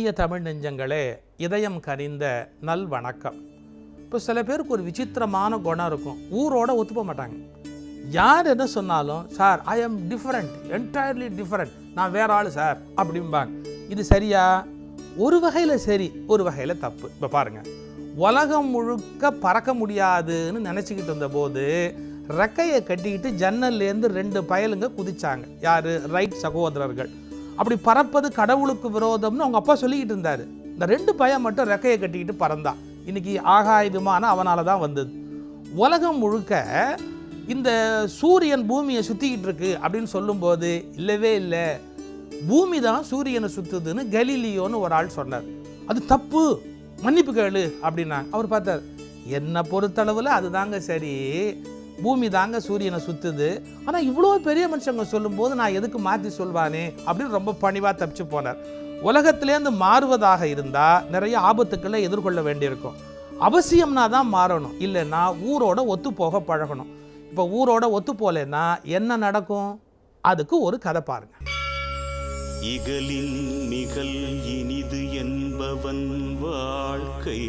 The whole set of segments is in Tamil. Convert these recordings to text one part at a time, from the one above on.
இனிய தமிழ் நெஞ்சங்களே, இதயம் கனிந்த நல் வணக்கம். இப்போ சில பேருக்கு ஒரு விசித்திரமான குணம் இருக்கும். ஊரோட ஒத்துப்ப மாட்டாங்க. யார் என்ன சொன்னாலும், sir I am different, entirely different, நான் வேற ஆள் சார் அப்படிம்பாங்க. இது சரியா? ஒரு வகையில் சரி, ஒரு வகையில் தப்பு. இப்போ பாருங்கள், உலகம் முழுக்க பறக்க முடியாதுன்னு நினச்சிக்கிட்டு இருந்தபோது ரெக்கையை கட்டிக்கிட்டு ஜன்னல்லேருந்து 2 பயலுங்க குதிச்சாங்க. யார்? ரைட் சகோதரர்கள். அப்படி பறப்பது கடவுளுக்கு விரோதம்னு அவங்க அப்பா சொல்லிக்கிட்டு இருந்தார். இந்த 2 பையன் மட்டும் ரெக்கையை கட்டிக்கிட்டு பறந்தான். இன்னைக்கு ஆகாய விமானம் அவனால தான் வந்தது. உலகம் முழுக்க இந்த சூரியன் பூமியை சுற்றிக்கிட்டு இருக்கு அப்படின்னு சொல்லும்போது, இல்லவே இல்லை, பூமி தான் சூரியனை சுற்றுதுன்னு கலீலியோன்னு ஒரு ஆள் சொன்னார். அது தப்பு, மன்னிப்பு கேளு அப்படின்னாங்க. அவர் பார்த்தார், என்னை பொறுத்தளவில் அதுதாங்க சரி, பூமி தாங்க சூரியனை சுற்றுது. ஆனால் இவ்வளோ பெரிய மனுஷங்க சொல்லும்போது நான் எதுக்கு மாற்றி சொல்வானே அப்படின்னு ரொம்ப பணிவாக தப்பிச்சு போனார். உலகத்திலேருந்து மாறுவதாக இருந்தால் நிறைய ஆபத்துக்களை எதிர்கொள்ள வேண்டியிருக்கும். அவசியம்னா தான் மாறணும், இல்லைன்னா ஊரோட ஒத்து போக பழகணும். இப்போ ஊரோட ஒத்து போலேன்னா என்ன நடக்கும்? அதுக்கு ஒரு கதை பாருங்க. இகலின் நிகழ் இனிது என்பவன் வாழ்க்கை,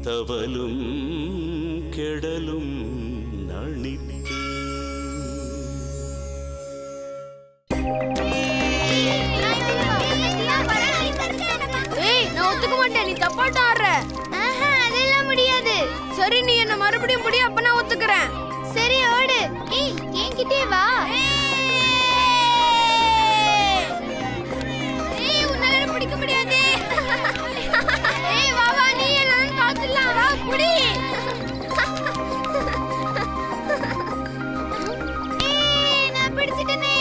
தவலும் கெடலும் நணித்து. நான் ஒத்துக்க மாட்டேன், நீ தப்பாட்ட ஆடுற. அதெல்லாம் முடியாது. சரி, நீ என்ன மறுபடியும் புடி, அப்ப நான் ஒத்துக்கிறேன். சரி, ஓடு. என்கிட்டே வா. உன்னால பிடிக்க முடியாது. வா வா, நீ என்ன பாத்துலாம். வா, புடி. நான் பிடிச்சிட்டேனே.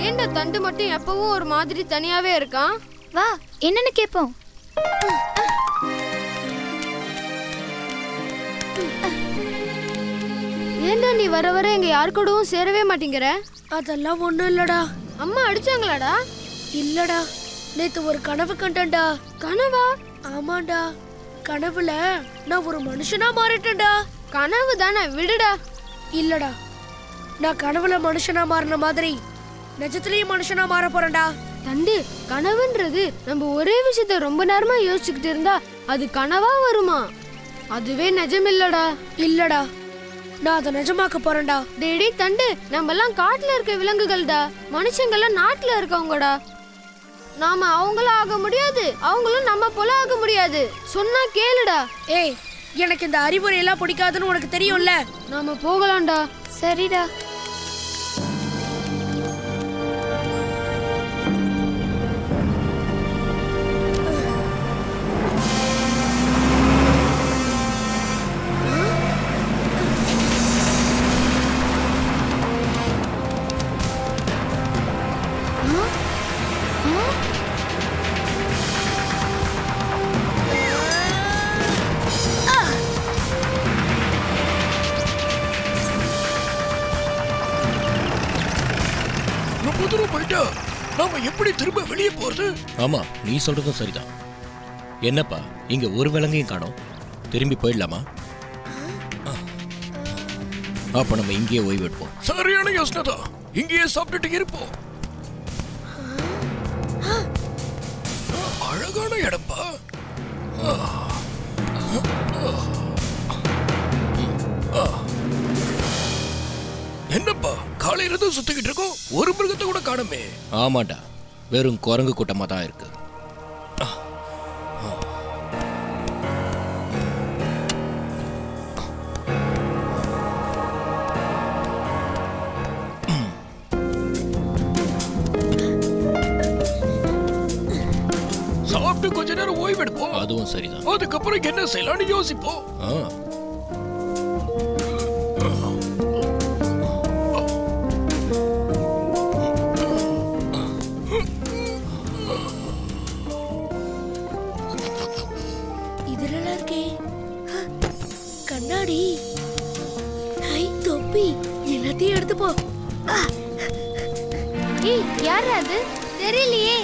ஏண்டா தண்டு மட்டும் எப்பவும் ஒரு மாதிரி தனியாவே இருக்கான்? வா, என்னன்னு கேப்போம். ஏண்டா நீ வர வர எங்க யார் கூடவும் சேரவே மாட்டேங்கிற? அதெல்லாம் ஒண்ணும் இல்லடா. அம்மா அடிச்சாங்களாடா? இல்லடா, நேத்து ஒரு கனவு கண்டேன்டா. கனவா? ஆமாண்டா, கனவுல நான் ஒரு மனுஷனா மாறிட்டேன்டா. கனவு தானே, விடுடா. இல்லடா, நான் கனவுல மனுஷனா மாறின மாதிரி நிஜத்திலேயே மனுஷனா மாற போறேன்டா. தண்டு, கனவுன்றது நம்ம ஒரே விஷயத்த ரொம்ப நேரமா யோசிச்சுக்கிட்டு இருந்தா அது கனவா வருமா? அதுவே நிஜம் இல்லடா. இல்லடா, நான் அதை நிஜமாக்க போறேன்டா. டேடி தண்டு, நம்ம எல்லாம் காட்டுல இருக்க விலங்குகள்டா, மனுஷங்கெல்லாம் நாட்டுல இருக்கவங்கடா. நாம அவங்கள ஆக முடியாது, அவங்களும் நம்ம போல ஆக முடியாது. சொன்னா கேளுடா. ஏய், எனக்கு இந்த அறிவுரை எல்லாம் பிடிக்காதுன்னு உனக்கு தெரியும்ல. நாம போகலாம்டா. சரிடா. நாம எப்படி திரும்ப வெளியே போறது? ஆமா, நீ சொல்றதும் சரிதான். என்னப்பா, இங்க ஒரு விலங்கையும் காணோம். திரும்பி போயிடலாமா? அப்ப நம்ம இங்கேயே ஓய்வு எடுப்போம். சரியான யோசனை தான். இங்கேயே சாப்பிட்டுட்டு இருப்போம். அழகான இடம்பா. என்னப்பா, காலையில இருந்து சுத்திக்கிட்டு இருக்கோம், ஒரு மிருகத்தை கூட காணுமே. ஆமாண்டா, வெறும் குரங்கு கூட்டமா தான் இருக்கு. சாப்பிட்டு கொஞ்ச நேரம் ஓய்வு எடுப்போம். அதுவும் சரிதான். அதுக்கப்புறம் என்ன செய்யலாம்னு யோசிப்போம். கண்ணாடி, தொப்பி, எல்லாத்தையும் எடுத்து போ. யார் அது? தெரியலையே.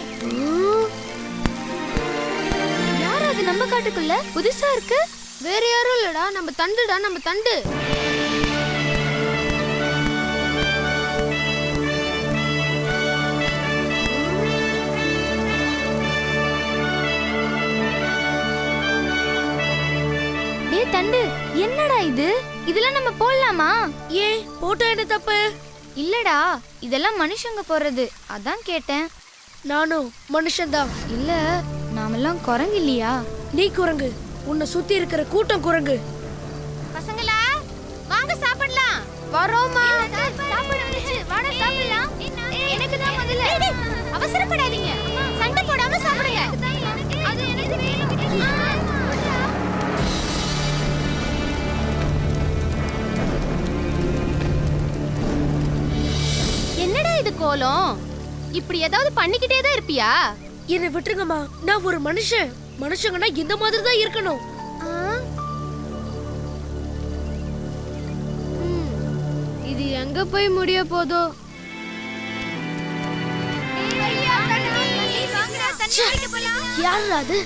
யார் அது நம்ம காட்டுக்குள்ள? புதுசா இருக்கு. வேற யாரும் இல்லடா, நம்ம தண்டுடா, நம்ம தண்டு. தண்டு, என்னடா இது? இதெல்லாம் நம்ம போடலாமா? ஏன் போட்டோ என்ன தப்பு? இல்லடா, இதெல்லாம் மனுஷங்க போடுறது, அதான் கேட்டேன். நானும் மனுஷன்தான். இல்ல, நாமெல்லாம் குரங்கு இல்லையா? நீ குரங்கு, உன்னை சுத்தி இருக்கிற கூட்டம் குரங்கு. பசங்களா, வாங்க சாப்பிடலாம். வரோமா. சாப்பிட வந்துச்சு, வாடா சாப்பிடலாம். எனக்கு தான் முதல்ல. அவசரப்படாதீங்க, சண்டை போடாம சாப்பிடுங்க. அது எனக்கு வேணும். என்னடா இது கோலம்? இப்படி ஏதாவது பண்ணிக்கிட்டே தான் இருப்பியா? என்னை விட்டுருங்கம்மா, நான் ஒரு மனுஷன். மனுஷங்கன்னா இந்த மாதிரி தான் இருக்கணும். இது எங்க போய் முடிய போதோ? யாரா அது?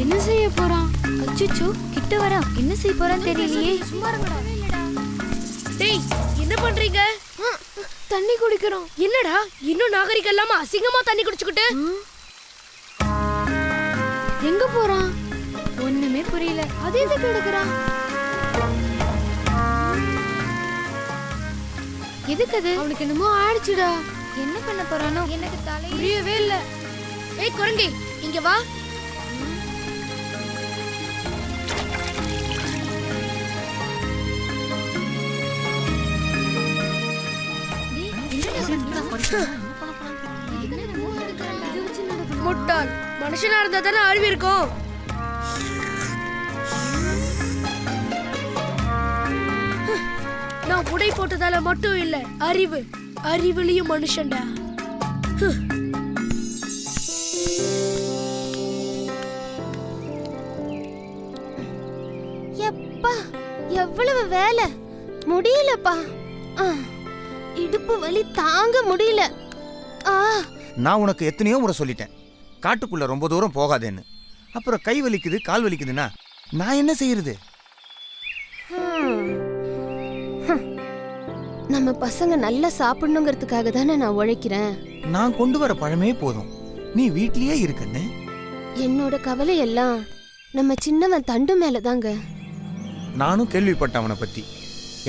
என்ன செய்ய போறான்? அச்சச்சோ, கிட்ட வரா. என்ன செய்ய போறான்னு தெரியலையே. சும்மா இருங்கடா. டேய், என்ன பண்றீங்க? தண்ணி குடிக்கிறோம். என்னடா இன்னும் நாகரிகம் இல்லாம அசிங்கமா தண்ணி குடிச்சுக்கிட்டு? எங்க போறான்? ஒண்ணுமே புரியல. அது எதுக்கு எடுக்கிறான்? எதுக்கு அது? அவனுக்கு என்னமோ ஆயிடுச்சுடா. என்ன பண்ண போறானோ? எனக்கு தலை புரியவே இல்ல. ஏய் குரங்கி, இங்க வா. முட்டாள், மனுஷனா இருந்தா தானே அறிவு இருக்கும். நான் உடை போட்டதால மட்டும் இல்ல, அறிவுலயும் மனுஷன்டா. எப்பா, எவ்வளவு வேலை. முடியலப்பா. இடுப்பு வலி தாங்க முடியல. நான் உனக்கு எத்தனையோ முறை சொல்லிட்டேன், காட்டுக்குள்ள ரொம்ப தூரம் போகாதேன்னு. அப்புறம் கை வலிக்குது கால் வலிக்குதுன்னா நான் என்ன செய்யறது? நம்ம பசங்க நல்லா சாப்பிடணுங்கிறதுக்காக தானே நான் உழைக்கிறேன். நான் கொண்டு வர பழமே போதும், நீ வீட்லயே இருக்கன்னு. என்னோட கவலை எல்லாம் நம்ம சின்னவன் தண்டு மேலதாங்க. நானும் கேள்விப்பட்டேன் அவனை பத்தி.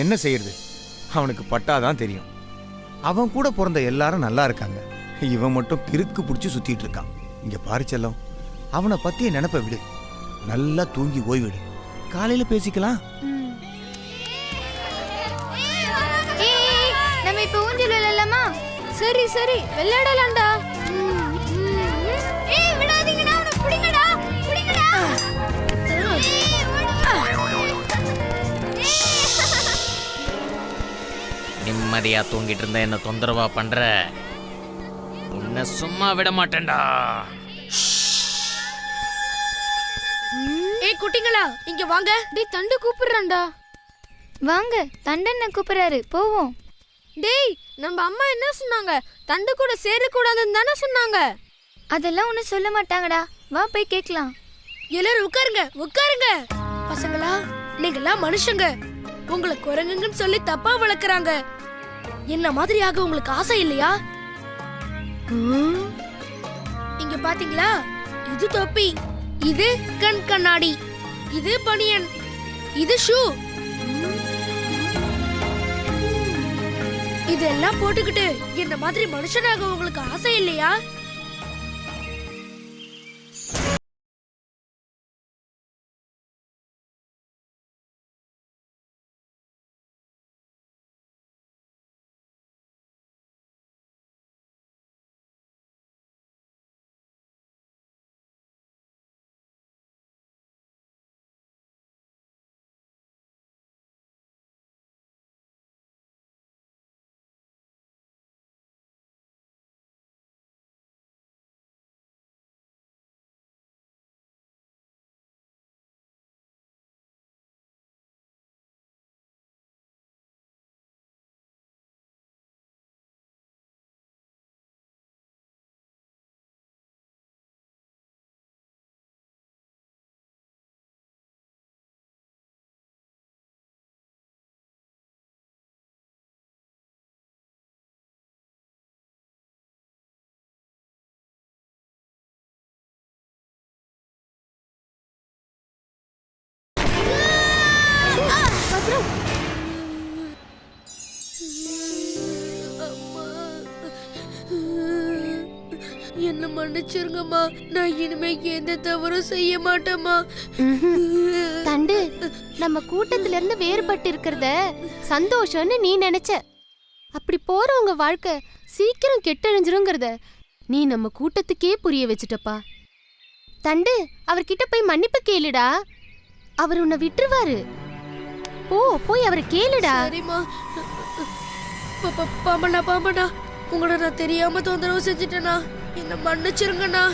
என்ன செய்யறது, அவனுக்கு பட்டாதான் தெரியும். அவன் கூட பிறந்த எல்லாரும் நல்லா இருக்காங்க, இவன் மட்டும் கிறுக்கு பிடிச்சி சுத்திட்டு இருக்கான். இங்க பாரு செல்லம், அவனை பத்திய நினைப்ப விடு, நல்லா தூங்கி ஓய்விடு, காலையில பேசிக்கலாம். நம்ம இப்ப ஊஞ்சல் விளையாடலாமா? சரி சரி, விளையாடலாம்டா. ஏய், விடாதீங்கடா, அவனை புடிங்கடா, புடிங்கடா. நிம்மதியா தூங்கிட்டு இருந்த என்ன தொந்தரவா பண்ற? உன்னை சும்மா விட மாட்டேன்டா. ஏய் குட்டிங்களா, இங்க வாங்க. டேய், தண்டு கூப்பிடுறான்டா. வாங்க, தண்டனை கூப்பிடுறாரு, போவோம். டேய், நம்ம அம்மா என்ன சொன்னாங்க? தண்டு கூட சேரக்கூடாதுன்னு தானே சொன்னாங்க. அதெல்லாம் ஒன்றும் சொல்ல மாட்டாங்கடா, வா போய் கேட்கலாம். எல்லாரும் உட்காருங்க, உட்காருங்க. பசங்களா, நீங்கெல்லாம் மனுஷங்க. உங்களை குரங்குங்கன்னு சொல்லி தப்பா வளர்க்குறாங்க. என்ன மாதிரி ஆக உங்களுக்கு ஆசை இல்லையா? இங்க பாத்தீங்களா, இது தொப்பி, இது கண் கண்ணாடி, இது பனியன், இது ஷூ. இதெல்லாம் போட்டுக்கிட்டு என்ன மாதிரி மனுஷனாக உங்களுக்கு ஆசை இல்லையா? என்ன மன்னிச்சிருங்கம்மா. நான் இனிமே எந்த தவறும் செய்ய மாட்டேம்மா. தண்டு, நம்ம கூட்டத்துல இருந்து வேறுபட்டு இருக்கிறத சந்தோஷம்னு நீ நினைச்ச. அப்படி போறவங்க வாழ்க்கை சீக்கிரம் கெட்டழிஞ்சிருங்கிறத நீ நம்ம கூட்டத்துக்கே புரிய வச்சுட்டப்பா. தண்டு, அவர்கிட்ட போய் மன்னிப்பு கேளுடா. அவர் உன்னை விட்டுருவாரு. போய் அவரை கேளுடா. சரிம்மா. பாம்பண்ணா, உங்களை நான் தெரியாம தொந்தரவு செஞ்சுட்டேனா? என்ன மன்னிச்சிருங்கண்ணா.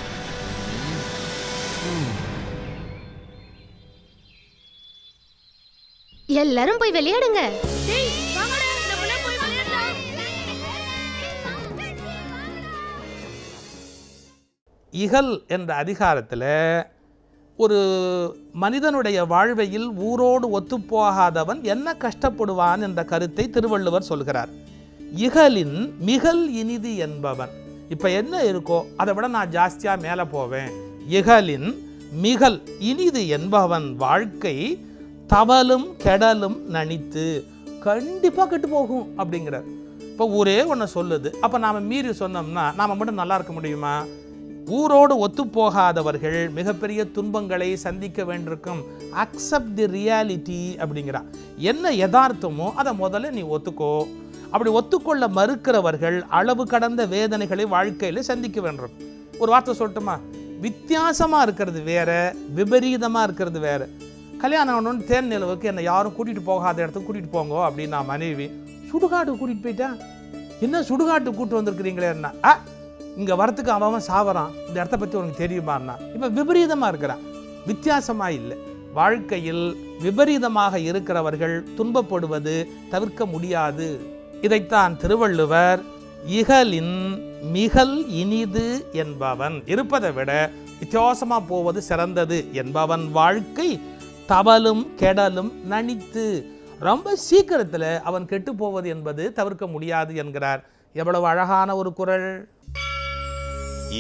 எல்லாரும் போய் விளையாடுங்க. இகல் என்ற அதிகாரத்தில் ஒரு மனிதனுடைய வாழ்வையில் ஊரோடு ஒத்துப்போகாதவன் என்ன கஷ்டப்படுவான் என்ற கருத்தை திருவள்ளுவர் சொல்கிறார். இகலின் மிகல் இனிது என்பவன். இப்போ என்ன இருக்கோ அதை விட நான் ஜாஸ்தியாக மேலே போவேன். இகலின் மிகல் இனிது என்பவன் வாழ்க்கை தவலும் கெடலும் நனித்து. கண்டிப்பாக கெட்டு போகும் அப்படிங்கிறார். இப்போ ஊரே ஒன்று சொல்லுது, அப்போ நாம் மீறி சொன்னோம்னா நாம் மட்டும் நல்லா இருக்க முடியுமா? ஊரோடு ஒத்துப்போகாதவர்கள் மிகப்பெரிய துன்பங்களை சந்திக்க வேண்டியிருக்கும். அக்செப்ட் தி ரியாலிட்டி அப்படிங்கிறான். என்ன யதார்த்தமோ அதை முதல்ல நீ ஒத்துக்கோ. அப்படி ஒத்துக்கொள்ள மறுக்கிறவர்கள் அளவு கடந்த வேதனைகளை வாழ்க்கையில் சந்திக்க வேண்டும். ஒரு வார்த்தை சொல்லட்டுமா? வித்தியாசமாக இருக்கிறது வேற, விபரீதமாக இருக்கிறது வேற. கல்யாணம் ஆகணும்னு தேன் நிலவுக்கு என்னை யாரும் கூட்டிகிட்டு போகாத இடத்துக்கு கூட்டிகிட்டு போங்க அப்படின்னு நான் மனைவி சுடுகாட்டுக்கு கூட்டிகிட்டு போயிட்டேன். என்ன சுடுகாட்டுக்கு கூப்பிட்டு வந்திருக்கிறீங்களேன்னா, இங்கே வரத்துக்கு அவன் சாவறான், இந்த இடத்த பற்றி உனக்கு தெரியுமான்னா. இப்போ விபரீதமாக இருக்கிறான், வித்தியாசமாக இல்லை. வாழ்க்கையில் விபரீதமாக இருக்கிறவர்கள் துன்பப்படுவது தவிர்க்க முடியாது. இதைத்தான் திருவள்ளுவர் இகலின் மிகல் இனிது என்பவன், இருப்பதை விட வித்தியாசமாக போவது சிறந்தது என்பவன் வாழ்க்கை தவலும் கெடலும் நனித்து. ரொம்ப சீக்கிரத்தில் அவன் கெட்டு போவது என்பது தவிர்க்க முடியாது என்கிறார். எவ்வளவு அழகான ஒரு குறள்!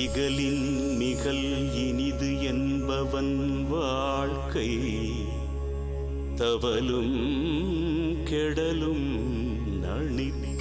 இகலின் மிகல் இனிது என்பவன் வாழ்க்கை தவலும் கெடலும் நனித்து.